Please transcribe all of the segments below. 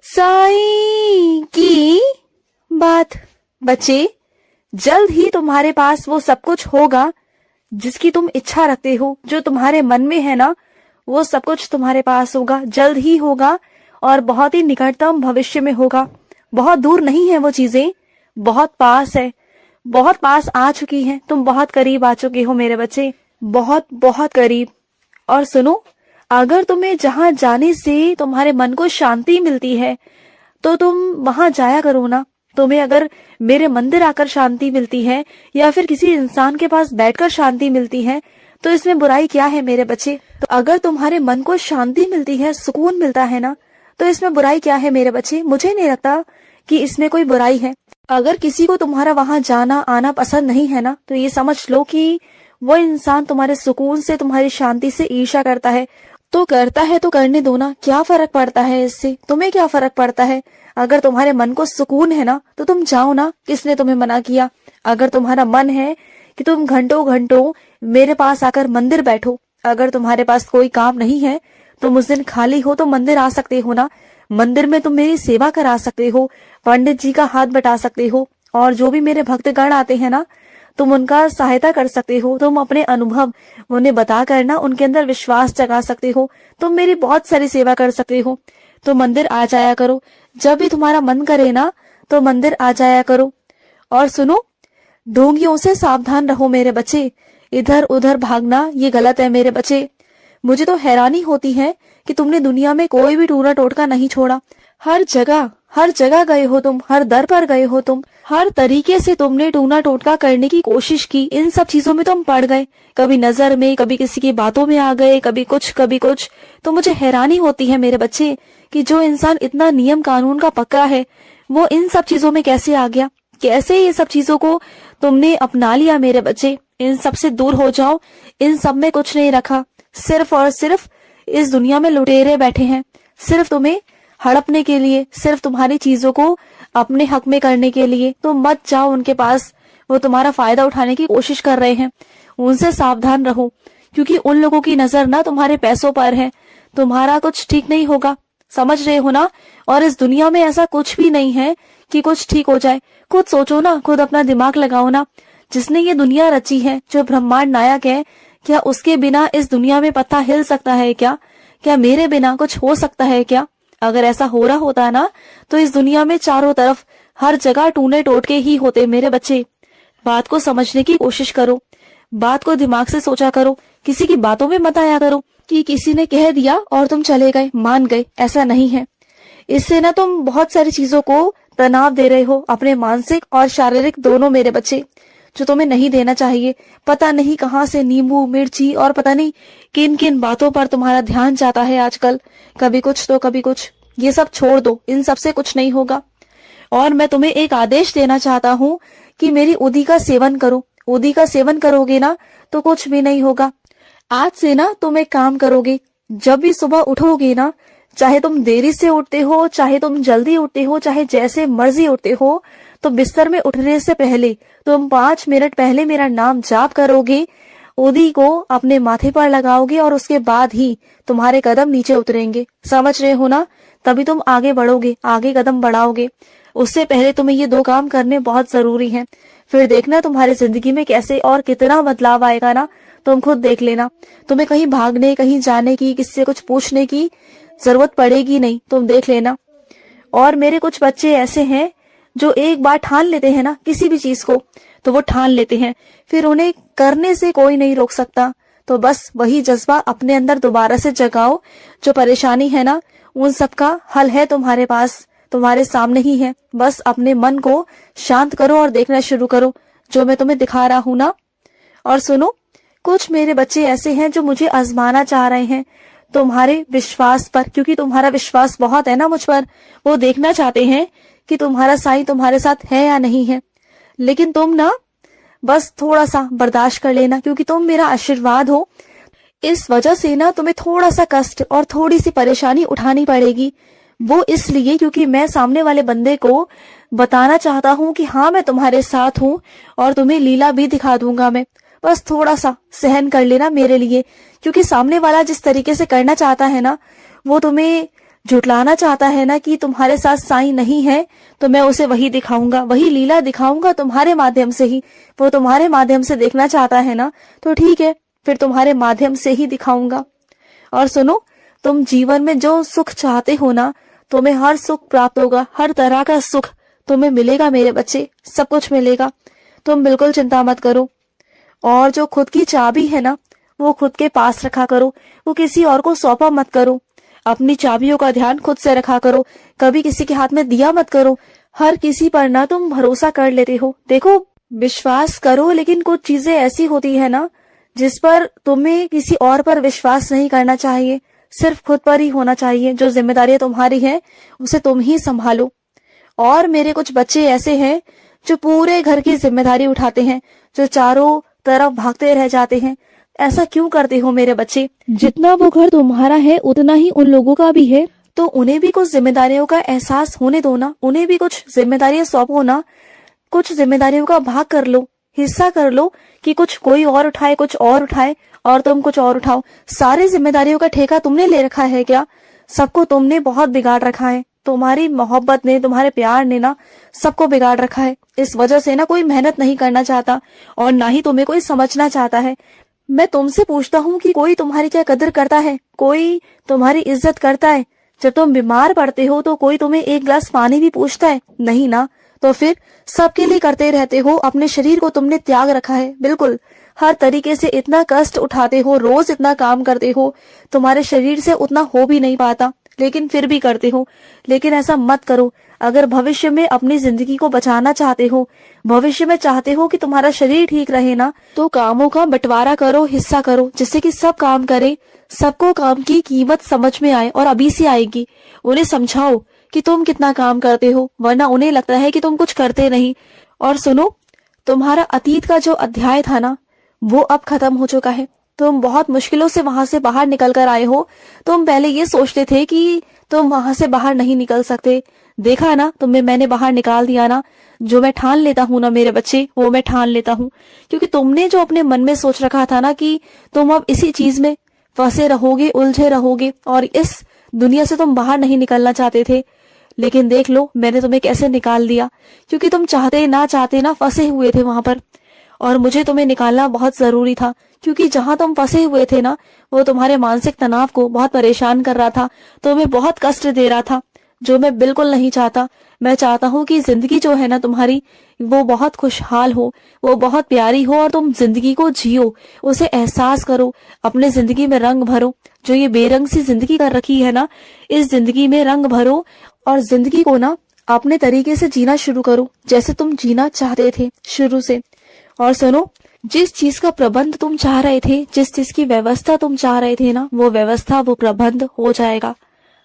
साईं की बात। बच्चे, जल्द ही तुम्हारे पास वो सब कुछ होगा जिसकी तुम इच्छा रखते हो। जो तुम्हारे मन में है ना, वो सब कुछ तुम्हारे पास होगा, जल्द ही होगा और बहुत ही निकटतम भविष्य में होगा। बहुत दूर नहीं है वो चीजें, बहुत पास है, बहुत पास आ चुकी हैं। तुम बहुत करीब आ चुके हो मेरे बच्चे, बहुत बहुत करीब। और सुनो, अगर तुम्हें जहां जाने से तुम्हारे मन को शांति मिलती है तो तुम वहां जाया करो ना। तुम्हें अगर मेरे मंदिर आकर शांति मिलती है या फिर किसी इंसान के पास बैठकर शांति मिलती है तो इसमें बुराई क्या है मेरे बच्चे। तो अगर तुम्हारे मन को शांति मिलती है, सुकून मिलता है ना, तो इसमें बुराई क्या है मेरे बच्चे। मुझे नहीं लगता कि इसमें कोई बुराई है। अगर किसी को तुम्हारा वहां जाना आना पसंद नहीं है ना, तो ये समझ लो कि वो इंसान तुम्हारे सुकून से, तुम्हारी शांति से ईर्ष्या करता है। तो करता है तो करने दो ना, क्या फर्क पड़ता है इससे। तुम्हें क्या फर्क पड़ता है। अगर तुम्हारे मन को सुकून है ना तो तुम जाओ ना, किसने तुम्हें मना किया। अगर तुम्हारा मन है कि तुम घंटों घंटों मेरे पास आकर मंदिर बैठो, अगर तुम्हारे पास कोई काम नहीं है, तुम उस दिन खाली हो तो मंदिर आ सकते हो ना। मंदिर में तुम मेरी सेवा करा सकते हो, पंडित जी का हाथ बटा सकते हो, और जो भी मेरे भक्तगण आते हैं ना, तुम उनका सहायता कर सकते हो। तुम अपने अनुभव उन्हें बता कर ना उनके अंदर विश्वास जगा सकते हो। तुम मेरी बहुत सारी सेवा कर सकते हो। तो मंदिर आ जाया करो, जब भी तुम्हारा मन करे ना तो मंदिर आ जाया करो। और सुनो, ढोंगियों से सावधान रहो मेरे बच्चे। इधर उधर भागना ये गलत है मेरे बच्चे। मुझे तो हैरानी होती है कि तुमने दुनिया में कोई भी टूना टोटका नहीं छोड़ा। हर जगह गए हो तुम, हर दर पर गए हो तुम, हर तरीके से तुमने टूना टोटका करने की कोशिश की। इन सब चीजों में तुम पड़ गए, कभी नजर में, कभी किसी की बातों में आ गए, कभी कुछ कभी कुछ। तो मुझे हैरानी होती है मेरे बच्चे कि जो इंसान इतना नियम कानून का पक्का है, वो इन सब चीजों में कैसे आ गया। कैसे ये सब चीजों को तुमने अपना लिया मेरे बच्चे। इन सब से दूर हो जाओ, इन सब में कुछ नहीं रखा। सिर्फ और सिर्फ इस दुनिया में लुटेरे बैठे हैं, सिर्फ तुम्हें हड़पने के लिए, सिर्फ तुम्हारी चीजों को अपने हक में करने के लिए। तो मत जाओ उनके पास, वो तुम्हारा फायदा उठाने की कोशिश कर रहे हैं। उनसे सावधान रहो, क्योंकि उन लोगों की नजर ना तुम्हारे पैसों पर है। तुम्हारा कुछ ठीक नहीं होगा, समझ रहे हो ना। और इस दुनिया में ऐसा कुछ भी नहीं है कि कुछ ठीक हो जाए। खुद सोचो ना, खुद अपना दिमाग लगाओ ना। जिसने ये दुनिया रची है, जो ब्रह्मांड नायक है, क्या उसके बिना इस दुनिया में पत्ता हिल सकता है क्या। क्या मेरे बिना कुछ हो सकता है क्या। अगर ऐसा हो रहा होता ना, तो इस दुनिया में चारों तरफ हर जगह टूने टोटके ही होते मेरे बच्चे। बात को समझने की कोशिश करो, बात को दिमाग से सोचा करो। किसी की बातों में मत आया करो कि किसी ने कह दिया और तुम चले गए, मान गए। ऐसा नहीं है। इससे ना तुम बहुत सारी चीजों को तनाव दे रहे हो, अपने मानसिक और शारीरिक दोनों मेरे बच्चे, जो तुम्हें नहीं देना चाहिए। पता नहीं कहाँ से नींबू मिर्ची और पता नहीं किन किन बातों पर तुम्हारा ध्यान जाता है आजकल। कभी कुछ तो कभी कुछ। ये सब छोड़ दो, इन सब से कुछ नहीं होगा। और मैं तुम्हें एक आदेश देना चाहता हूँ कि मेरी उदी का सेवन करो। उदी का सेवन करोगे ना तो कुछ भी नहीं होगा। आज से ना तुम एक काम करोगे, जब भी सुबह उठोगे ना, चाहे तुम देरी से उठते हो, चाहे तुम जल्दी उठते हो, चाहे जैसे मर्जी उठते हो, तो बिस्तर में उठने से पहले तुम 5 मिनट पहले मेरा नाम जाप करोगे, उदी को अपने माथे पर लगाओगे और उसके बाद ही तुम्हारे कदम नीचे उतरेंगे। समझ रहे हो ना। तभी तुम आगे बढ़ोगे, आगे कदम बढ़ाओगे। उससे पहले तुम्हें ये 2 काम करने बहुत जरूरी हैं। फिर देखना तुम्हारी जिंदगी में कैसे और कितना बदलाव आएगा ना, तुम खुद देख लेना। तुम्हें कहीं भागने, कहीं जाने की, किसी से कुछ पूछने की जरूरत पड़ेगी नहीं, तुम देख लेना। और मेरे कुछ बच्चे ऐसे हैं जो एक बार ठान लेते हैं ना किसी भी चीज को, तो वो ठान लेते हैं, फिर उन्हें करने से कोई नहीं रोक सकता। तो बस वही जज्बा अपने अंदर दोबारा से जगाओ। जो परेशानी है ना, उन सब का हल है तुम्हारे पास, तुम्हारे सामने ही है। बस अपने मन को शांत करो और देखना शुरू करो, जो मैं तुम्हें दिखा रहा हूं ना। और सुनो, कुछ मेरे बच्चे ऐसे हैं जो मुझे आजमाना चाह रहे हैं तुम्हारे विश्वास पर, क्योंकि तुम्हारा विश्वास बहुत है ना मुझ पर। वो देखना चाहते हैं कि तुम्हारा साईं तुम्हारे साथ है या नहीं है। लेकिन तुम ना बस थोड़ा सा बर्दाश्त कर लेना, क्योंकि तुम मेरा आशीर्वाद हो। इस वजह से ना तुम्हें थोड़ा सा कष्ट और थोड़ी सी परेशानी उठानी पड़ेगी। वो इसलिए क्योंकि मैं सामने वाले बंदे को बताना चाहता हूँ कि हाँ, मैं तुम्हारे साथ हूँ और तुम्हें लीला भी दिखा दूंगा मैं। बस थोड़ा सा सहन कर लेना मेरे लिए, क्योंकि सामने वाला जिस तरीके से करना चाहता है ना, वो तुम्हें झुटलाना चाहता है ना कि तुम्हारे साथ साईं नहीं है, तो मैं उसे वही दिखाऊंगा, वही लीला दिखाऊंगा तुम्हारे माध्यम से ही। वो तुम्हारे माध्यम से देखना चाहता है ना, तो ठीक है, फिर तुम्हारे माध्यम से ही दिखाऊंगा। और सुनो, तुम जीवन में जो सुख चाहते हो ना, तुम्हें हर सुख प्राप्त होगा, हर तरह का सुख तुम्हें मिलेगा मेरे बच्चे, सब कुछ मिलेगा। तुम बिल्कुल चिंता मत करो। और जो खुद की चाबी है ना, वो खुद के पास रखा करो, वो किसी और को सौंपा मत करो। अपनी चाबियों का ध्यान खुद से रखा करो, कभी किसी के हाथ में दिया मत करो। हर किसी पर ना तुम भरोसा कर लेते हो। देखो, विश्वास करो, लेकिन कुछ चीजें ऐसी होती है ना जिस पर तुम्हें किसी और पर विश्वास नहीं करना चाहिए, सिर्फ खुद पर ही होना चाहिए। जो जिम्मेदारियां तुम्हारी है उसे तुम ही संभालो। और मेरे कुछ बच्चे ऐसे हैं जो पूरे घर की जिम्मेदारी उठाते हैं, जो चारों तरफ भागते रह जाते हैं। ऐसा क्यों करते हो मेरे बच्चे? जितना वो घर तुम्हारा है उतना ही उन लोगों का भी है, तो उन्हें भी कुछ जिम्मेदारियों का एहसास होने दो ना, उन्हें भी कुछ जिम्मेदारियां सौंपो ना, कुछ जिम्मेदारियों का भाग कर लो, हिस्सा कर लो कि कुछ कोई और उठाए, कुछ और उठाए और तुम कुछ और उठाओ। सारी जिम्मेदारियों का ठेका तुमने ले रखा है क्या? सबको तुमने बहुत बिगाड़ रखा है। तुम्हारी मोहब्बत ने, तुम्हारे प्यार ने ना सबको बिगाड़ रखा है। इस वजह से ना कोई मेहनत नहीं करना चाहता और ना ही तुम्हें कोई समझना चाहता है। मैं तुमसे पूछता हूँ कि कोई तुम्हारी क्या कदर करता है? कोई तुम्हारी इज्जत करता है? जब तुम बीमार पड़ते हो तो कोई तुम्हें एक गिलास पानी भी पूछता है? नहीं ना। तो फिर सबके लिए करते रहते हो, अपने शरीर को तुमने त्याग रखा है। बिल्कुल हर तरीके से इतना कष्ट उठाते हो, रोज इतना काम करते हो, तुम्हारे शरीर से उतना हो भी नहीं पाता, लेकिन फिर भी करते हो। लेकिन ऐसा मत करो। अगर भविष्य में अपनी जिंदगी को बचाना चाहते हो, भविष्य में चाहते हो कि तुम्हारा शरीर ठीक रहे ना, तो कामों का बंटवारा करो, हिस्सा करो, जिससे कि सब काम करें, सबको काम की कीमत समझ में आए। और अभी से आएगी। उन्हें समझाओ कि तुम कितना काम करते हो, वरना उन्हें लगता है कि तुम कुछ करते नहीं। और सुनो, तुम्हारा अतीत का जो अध्याय था ना, वो अब खत्म हो चुका है। तुम बहुत मुश्किलों से वहां से बाहर निकल कर आए हो। तुम पहले ये सोचते थे कि तुम वहां से बाहर नहीं निकल सकते। देखा ना, तुम्हें मैंने बाहर निकाल दिया ना। जो मैं ठान लेता हूँ ना मेरे बच्चे, वो मैं ठान लेता हूँ। क्योंकि तुमने जो अपने मन में सोच रखा था ना कि तुम अब इसी चीज में फंसे रहोगे, उलझे रहोगे और इस दुनिया से तुम बाहर नहीं निकलना चाहते थे, लेकिन देख लो मैंने तुम्हें कैसे निकाल दिया। क्योंकि तुम चाहते ना चाहते ना फंसे हुए थे वहां पर, और मुझे तुम्हें निकालना बहुत जरूरी था। क्योंकि जहां तुम फंसे हुए थे ना, वो तुम्हारे मानसिक तनाव को बहुत परेशान कर रहा था, तुम्हें बहुत कष्ट दे रहा था, जो मैं बिल्कुल नहीं चाहता। मैं चाहता हूँ कि जिंदगी जो है ना तुम्हारी, वो बहुत खुशहाल हो, वो बहुत प्यारी हो, और तुम जिंदगी को जियो, उसे एहसास करो, अपने जिंदगी में रंग भरो। जो ये बेरंग सी जिंदगी कर रखी है ना, इस जिंदगी में रंग भरो और जिंदगी को ना अपने तरीके से जीना शुरू करो, जैसे तुम जीना चाहते थे शुरू से। और सुनो, जिस चीज का प्रबंध तुम चाह रहे थे, जिस चीज की व्यवस्था तुम चाह रहे थे ना, वो व्यवस्था, वो प्रबंध हो जाएगा।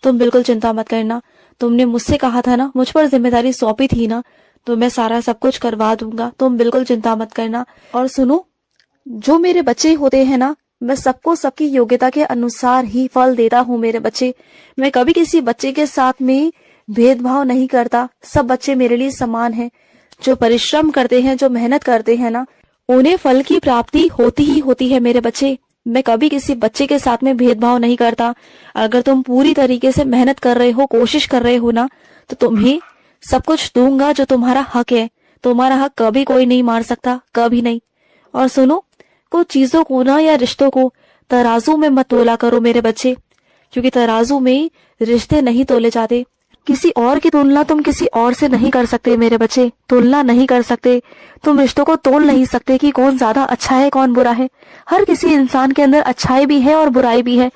तुम बिल्कुल चिंता मत करना। तुमने मुझसे कहा था ना, मुझ पर जिम्मेदारी सौंपी थी ना, तो मैं सारा सब कुछ करवा दूंगा। तुम बिल्कुल चिंता मत करना। और सुनो, जो मेरे बच्चे होते हैं ना, मैं सबको सबकी योग्यता के अनुसार ही फल देता हूँ मेरे बच्चे। मैं कभी किसी बच्चे के साथ में भेदभाव नहीं करता। सब बच्चे मेरे लिए समान हैं। जो परिश्रम करते हैं, जो मेहनत करते हैं ना, उन्हें फल की प्राप्ति होती ही होती है मेरे बच्चे। मैं कभी किसी बच्चे के साथ में भेदभाव नहीं करता। अगर तुम पूरी तरीके से मेहनत कर रहे हो, कोशिश कर रहे हो ना, तो तुम्हें सब कुछ दूंगा जो तुम्हारा हक है। तुम्हारा हक कभी कोई नहीं मार सकता, कभी नहीं। और सुनो, कुछ चीजों को ना या रिश्तों को तराजू में मत तोला करो मेरे बच्चे, क्योंकि तराजू में रिश्ते नहीं तोले जाते। किसी और की तुलना तुम किसी और से नहीं कर सकते मेरे बच्चे, तुलना नहीं कर सकते। तुम रिश्तों को तोल नहीं सकते कि कौन ज्यादा अच्छा है, कौन बुरा है। हर किसी इंसान के अंदर अच्छाई भी है और बुराई भी है।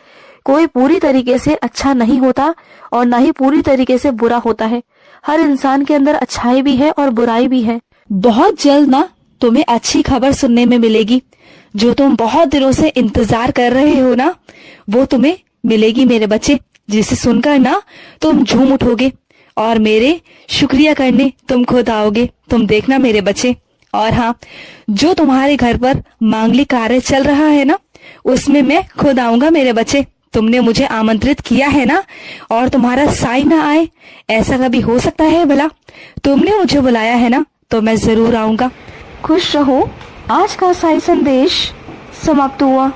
कोई पूरी तरीके से अच्छा नहीं होता और ना ही पूरी तरीके से बुरा होता है। हर इंसान के अंदर अच्छाई भी है और बुराई भी है। बहुत जल्द ना तुम्हें अच्छी खबर सुनने में मिलेगी। जो तुम बहुत दिनों से इंतजार कर रहे हो ना, वो तुम्हें मिलेगी मेरे बच्चे, जिसे सुनकर ना तुम झूम उठोगे और मेरे शुक्रिया करने तुम खुद आओगे। तुम देखना मेरे बच्चे। और हाँ, जो तुम्हारे घर पर मांगलिक कार्य चल रहा है ना, उसमें मैं खुद आऊंगा मेरे बच्चे। तुमने मुझे आमंत्रित किया है ना, और तुम्हारा साई ना आए, ऐसा कभी हो सकता है भला? तुमने मुझे बुलाया है ना, तो मैं जरूर आऊंगा। खुश रहो। आज का साई संदेश समाप्त हुआ।